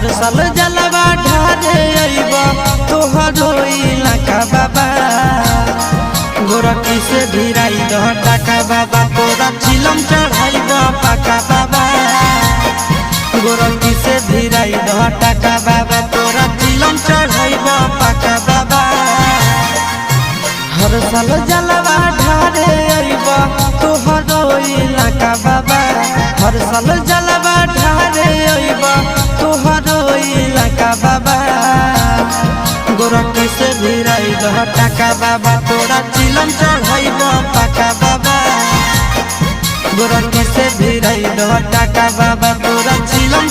हर साल जलवा ढारे अइबा तोहरो इलाका बाबा गोरखी से भिराई दह टाका बाबा तोरा चिलम चढ़ाइबा पाका बाबा गोरखी से भिराई दह टाका बाबा तोरा चिलम चढ़ाइबा पाका बाबा हर साल जलवा ढारे अइबा तोहरो इलाका बाबा हर साल जलवा ढारे अइबा तोहरो इलाका बाबा गोरखी से भिराई दह टाका बाबा तोरा चिलम चढ़ाइबा पाका बाबा गोरखी से भिराई दह टाका बाबा तोरा चिलम